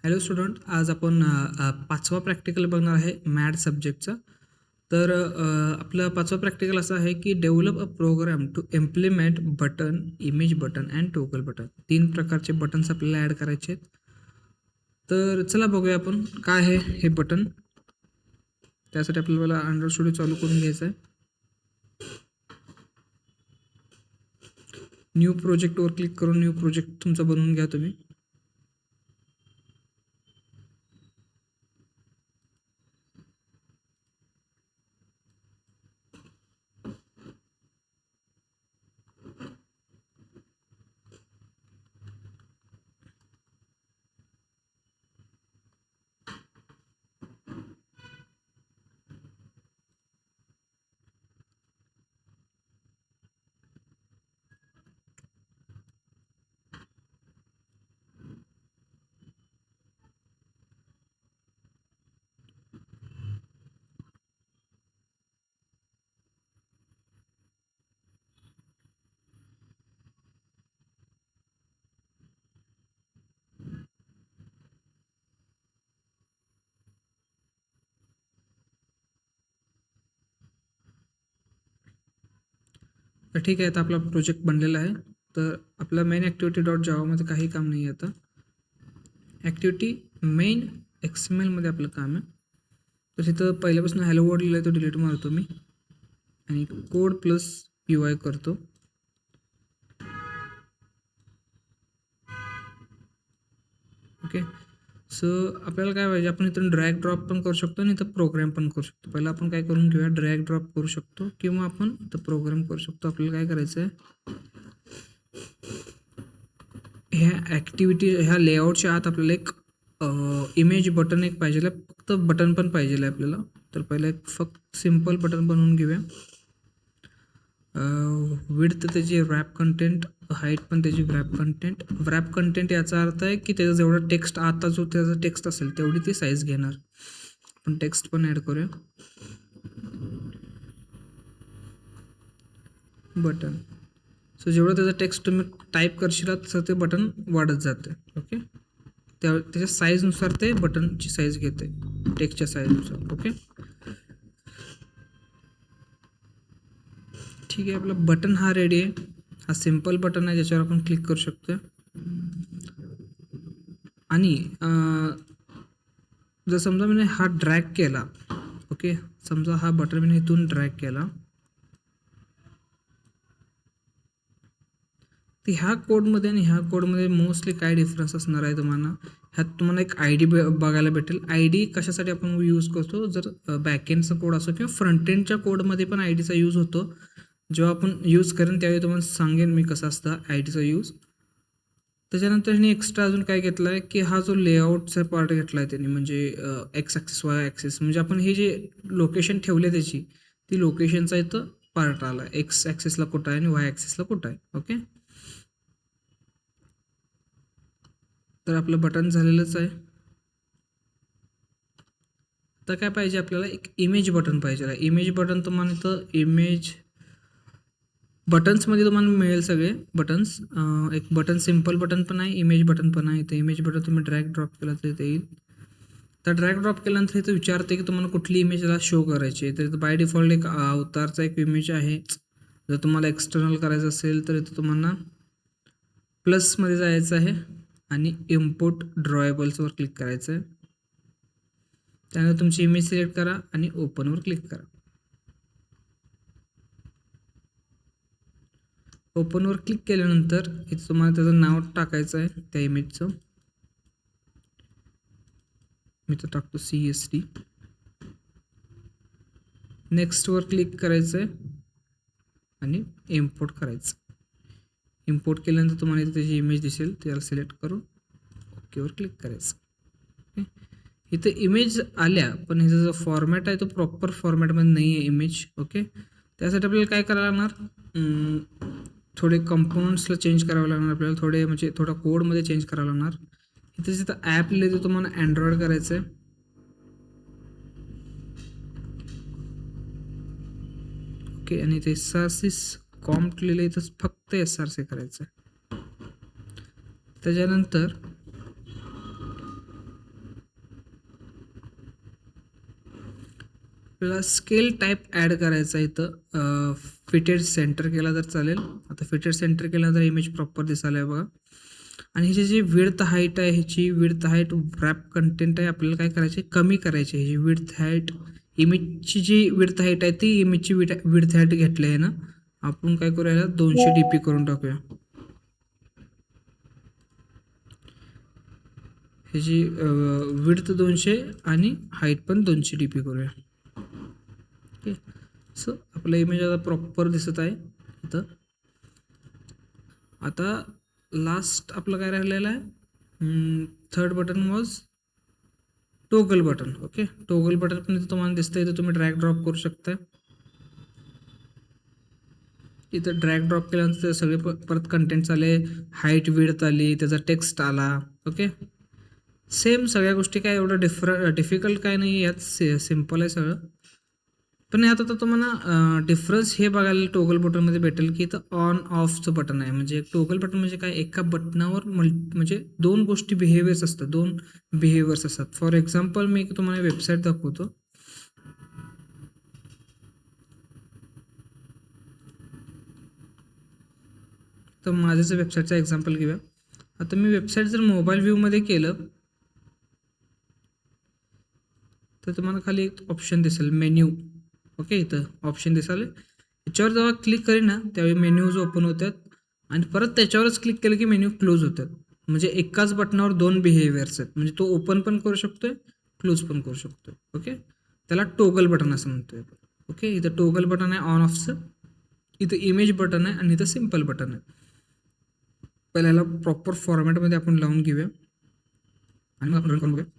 Hello student, आज आपण पाचवा प्रॅक्टिकल बघणार आहे मॅथ सब्जेक्टचा. तर आपलं पाचवा प्रॅक्टिकल असं आहे की develop a program to implement button, image button and toggle button. 3 प्रकारचे बटन्स आपल्याला ॲड करायचे आहेत. तर चला बघूया आपण काय आहे हे बटन. त्यासाठी आपल्याला अँड्रॉइड स्टुडिओ चालू करून घ्यायचं आहे. न्यू प्रोजेक्टवर क्लिक करून न्यू प्रोजेक्ट तुमचा बनवून घ्या तुम्ही. तर ठीक आहे, आता आपला प्रोजेक्ट बनलेला आहे. तर आपला मेन ॲक्टिव्हिटी डॉट जावामध्ये काही काम नाही आहे. आता ॲक्टिव्हिटी मेन XMLमध्ये आपलं काम आहे. तर तिथं पहिल्यापासून हॅलो वर्ल्ड लिहिलं आहे, तो डिलीट मारतो मी आणि कोड प्लस PY करतो. ओके, सो आपल्याला काय पाहिजे, आपण इथून ड्रॅग ड्रॉप पण करू शकतो आणि इथं प्रोग्राम पण करू शकतो. पहिला आपण काय करून घेऊया, ड्रॅग ड्रॉप करू शकतो किंवा आपण इथं प्रोग्राम करू शकतो. आपल्याला काय करायचं आहे, ह्या ॲक्टिव्हिटी ह्या लेआउटच्या आत आपल्याला एक इमेज बटन एक पाहिजे आहे, फक्त बटन पण पाहिजे आहे आपल्याला. तर पहिला एक फक्त सिम्पल बटन बनवून घेऊया. विड्थ त्याची रॅप कंटेंट, हाईट पण त्याची रॅप कंटेंट. रॅप कंटेंट याचा अर्थ आहे की त्याचं जेवढं टेक्स्ट, आता जो त्याचा टेक्स्ट असेल तेवढी ती साईज घेणार. आपण टेक्स्ट पण ॲड करूया. बटन, सो जेवढं त्याचं टेक्स्ट तुम्ही टाईप करशील तसं ते बटन वाढत जाते. ओके, त्याच्या साईजनुसार ते बटनची साईज घेते, टेक्स्टच्या साईजनुसार. ओके, ठीक आहे. आपला बटन हा रेडी आहे. हा सिम्पल बटन आहे ज्याच्यावर आपण क्लिक करू शकतो. आणि जर समजा मी हा ड्रॅग केला, ओके, समजा हा बटन मी इथून ड्रॅग केला, तर ह्या कोडमध्ये आणि ह्या कोडमध्ये मोस्टली काय डिफरन्स असणार आहे तुम्हाला. ह्यात तुम्हाला एक ID बघायला भेटेल. ID कशासाठी आपण यूज करतो, जर बॅकएंडचा कोड असो किंवा फ्रंटेंडच्या कोडमध्ये पण IDचा यूज होतो. जेव्हा आपण यूज करेन त्यावेळी तुम्हाला सांगेन मी कसा असता IDचा यूज. त्याच्यानंतर ह्याने एक्स्ट्रा अजून काय घेतलं आहे की हा जो लेआउटचा पार्ट घेतला आहे त्यांनी, म्हणजे X ॲक्सिस Y ॲक्सिस, म्हणजे आपण हे जे लोकेशन ठेवले त्याची, ती लोकेशनचा इथं पार्ट आला. X ॲक्सिसला कुठं आहे आणि Y ॲक्सिसला कुठं आहे. ओके, तर आपलं बटन झालेलंच आहे. तर काय पाहिजे आपल्याला, एक इमेज बटन पाहिजे आहे. इमेज बटन तुम्हाला इथं इमेज बटन्समध्ये तुम्हाला मिळेल सगळे बटन्स. एक बटन सिम्पल बटन पण आहे, इमेज बटन पण आहे. इथं इमेज बटन तुम्ही ड्रॅग ड्रॉप केला तर इथे येईल. तर ड्रॅग ड्रॉप केल्यानंतर इथं विचारते की तुम्हाला कुठली इमेजला शो करायची आहे. तर इथं बाय डिफॉल्ट एक अवतारचा एक इमेज आहे. जर तुम्हाला एक्सटर्नल करायचं असेल तर इथं तुम्हाला प्लसमध्ये जायचं आहे आणि इम्पोर्ट ड्रॉएबल्सवर क्लिक करायचं आहे. त्यानंतर तुमची इमेज सिलेक्ट करा आणि ओपनवर क्लिक करा. ओपनवर क्लिक केल्यानंतर इथं तुम्हाला त्याचं नाव टाकायचं आहे त्या इमेजचं. मी तर टाकतो CST. नेक्स्टवर क्लिक करायचं आहे आणि इम्पोर्ट करायचं. इम्पोर्ट केल्यानंतर तुम्हाला इथे त्याची इमेज दिसेल, त्याला सिलेक्ट करून ओकेवर क्लिक करायचं. ओके, इथं इमेज आल्या, पण ह्याचा जो फॉर्मॅट आहे तो प्रॉपर फॉर्मॅटमध्ये नाही आहे इमेज. ओके, त्यासाठी आपल्याला काय करावं लागणार, थोडे कंपोनंट्सला चेंज करावं लागणार आपल्याला, थोडे म्हणजे थोडा कोडमध्ये चेंज करावं लागणार. इथं जिथं ॲप लिहिलं ते तुम्हाला अँड्रॉइड करायचं आहे. ओके, आणि ते SRC कॉम्प्ट लिहिलं इथं फक्त SRC करायचं आहे. त्याच्यानंतर आपल्याला स्केल टाईप ॲड करायचा आहे इथं. फिटेड सेंटर केला तर चालेल. आता फिटेड सेंटर केल्यानंतर इमेज प्रॉपर दिसायला आहे बघा. आणि ह्याची जी विड्थ हाईट आहे, ह्याची विड्थ हाईट रॅप कंटेंट आहे, आपल्याला काय करायचे, कमी करायची. ह्याची विड्थ हाईट, इमेजची जी विड्थ हाईट आहे ती इमेजची विड्थ हाईट घेतली आहे ना, आपण काय करूया 200 DP करून टाकूया. ह्याची विड्थ 200 आणि हाईट पण 200 DP करूया. ओके, सो आपला इमेज आता प्रॉपर दिसत आहे इथं. आता लास्ट आपलं काय राहिलेलं आहे, third button was toggle button. Okay, toggle button पण इथं तुम्हाला दिसतं, इथं तुम्ही ड्रॅग ड्रॉप करू शकता. इथं ड्रॅग ड्रॉप केल्यानंतर सगळे परत कंटेंट्स आले, हाईट विड्थ आली, त्याचा टेक्स्ट आला. ओके, सेम सगळ्या गोष्टी, काय एवढं डिफिकल्ट काय नाही यात, सिम्पल आहे सगळं. पण यात आता तुम्हाला डिफरन्स हे बघायला टोगल बटनमध्ये भेटेल की इथं ऑन ऑफचं बटन आहे. म्हणजे टोगल बटन म्हणजे काय, एका बटनावर म्हणजे दोन गोष्टी बिहेवियर्स असतात, दोन बिहेवियर्स असतात. फॉर एक्झाम्पल मी तुम्हाला वेबसाईट दाखवतो. तर माझ्याच वेबसाईटचा एक्झाम्पल घेऊया. आता मी वेबसाईट जर मोबाईल व्ह्यूमध्ये केलं तर तुम्हाला खाली एक ऑप्शन दिसेल, मेन्यू. ओके, इथं ऑप्शन दिसाल, याच्यावर जेव्हा क्लिक करेन ना त्यावेळी मेन्यूज ओपन होतात आणि परत त्याच्यावरच क्लिक केलं की मेन्यू क्लोज होतात. म्हणजे एकाच बटनावर दोन बिहेवियर्स आहेत, म्हणजे तो ओपन पण करू शकतोय, क्लोज पण करू शकतोय. ओके, त्याला टोगल बटन असं म्हणतोय. ओके, इथं टोगल बटन आहे ऑन ऑफचं, इथं इमेज बटन आहे आणि इथं सिम्पल बटन आहे. पहिल्याला प्रॉपर फॉर्मॅटमध्ये आपण लावून घेऊया आणि मग आपण रन करून बघूया.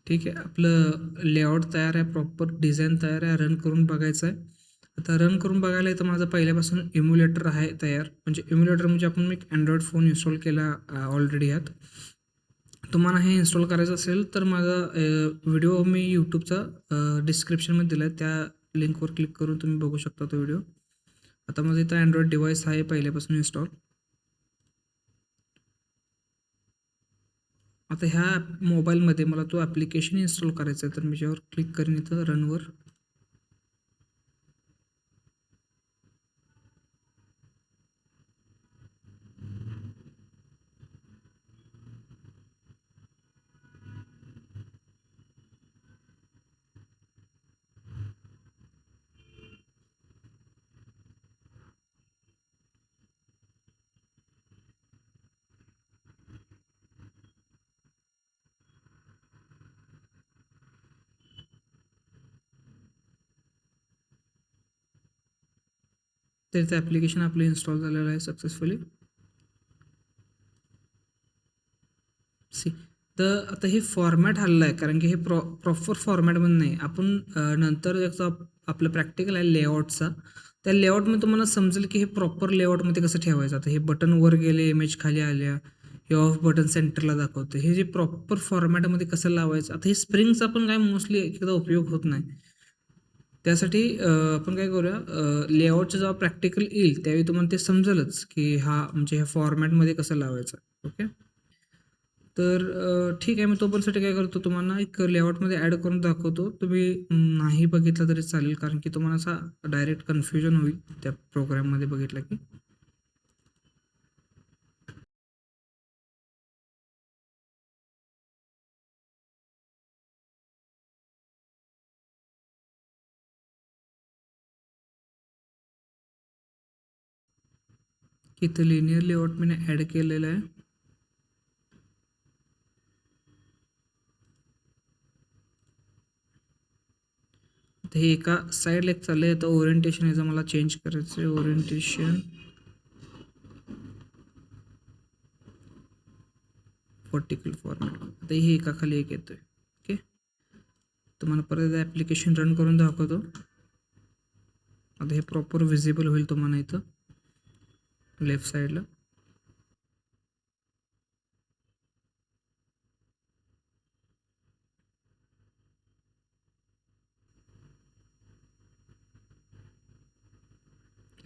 ठीक आहे, आपलं लेआउट तयार आहे, प्रॉपर डिझाईन तयार आहे, रन करून बघायचं आहे. आता रन करून बघायला इथं माझं पहिल्यापासून इम्युलेटर आहे तयार. म्हणजे इम्युलेटर म्हणजे आपण एक अँड्रॉइड फोन इन्स्टॉल केला ऑलरेडी यात. तुम्हाला हे इन्स्टॉल करायचं असेल तर माझा व्हिडिओ मी यूट्यूबचा डिस्क्रिप्शनमध्ये दिला आहे, त्या लिंकवर क्लिक करून तुम्ही बघू शकता तो व्हिडिओ. आता माझं इथं अँड्रॉइड डिव्हाइस आहे पहिल्यापासून इन्स्टॉल. आता ह्या मोबाईलमध्ये मला तो ॲप्लिकेशन इन्स्टॉल करायचा आहे, तर मी ज्यावर क्लिक करेन इथं रनवर. तर इथं ॲप्लिकेशन आपलं इन्स्टॉल झालेलं आहे सक्सेसफुली. सी, तर आता हे फॉर्मॅट हल्लं आहे, कारण की हे प्रॉपर फॉर्मॅटमध्ये नाही. आपण नंतर याचा आपलं प्रॅक्टिकल आहे लेआउटचा, त्या लेआउटमध्ये तुम्हाला समजेल की हे प्रॉपर लेआउटमध्ये कसं ठेवायचं. आता हे बटन वर गेले, इमेज खाली आल्या, हे ऑफ बटन सेंटरला दाखवते, हे जे प्रॉपर फॉर्मॅटमध्ये कसं लावायचं. आता हे स्प्रिंगचा पण काय मोस्टली एखादा उपयोग होत नाही. त्यासाठी आपण काय करूया, लेआउटचं जेव्हा प्रॅक्टिकल येईल त्यावेळी तुम्हाला ते समजेलच की हा म्हणजे ह्या फॉर्मॅटमध्ये कसं लावायचं. ओके, तर ठीक आहे, मी तोपर्यंतसाठी काय करतो, तुम्हाला एक लेआउटमध्ये ॲड करून दाखवतो. तुम्ही नाही बघितलं तरी चालेल, कारण की तुम्हाला असा डायरेक्ट कन्फ्युजन होईल त्या प्रोग्राममध्ये बघितलं की. इथं लिनियर लेआउट मी ॲड केलेलं आहे. तर हे एका साईडला एक चाललं आहे, तर ओरिएंटेशन याचं मला चेंज करायचं आहे. ओरिएंटेशन व्हर्टिकल फॉर्मॅट, आता हे एका खाली एक येतोय. ओके, तुम्हाला परत ॲप्लिकेशन रन करून दाखवतो. आता हे प्रॉपर विजिबल होईल तुम्हाला इथं. लेफ्ट साईडला.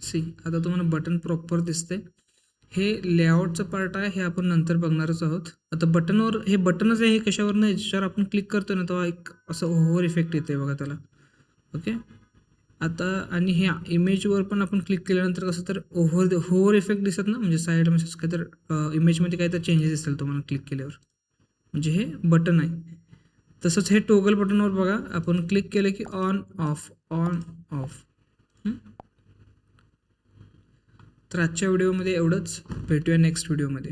सी आता तुम्हाला बटन प्रॉपर दिसते. हे लेआउटचं पार्ट आहे, हे आपण नंतर बघणारच आहोत. आता बटनवर हे बटनच आहे, हे कशावर नाही, ज्याच्यावर आपण क्लिक करतो ना तेव्हा एक असं ओव्हर इफेक्ट येते बघा त्याला. ओके. आता आणि ह्या इमेजवर पण आपण क्लिक केल्यानंतर कसं तर ओव्हर इफेक्ट दिसत ना, म्हणजे साईड मेसेज काय तर इमेजमध्ये काय तर चेंजेस दिसेल तुम्हाला क्लिक केल्यावर, म्हणजे हे बटन आहे. तसंच हे टोगल बटनवर बघा, आपण क्लिक केलं की ऑन ऑफ. तर आजच्या व्हिडिओमध्ये एवढंच. भेटूया नेक्स्ट व्हिडिओमध्ये.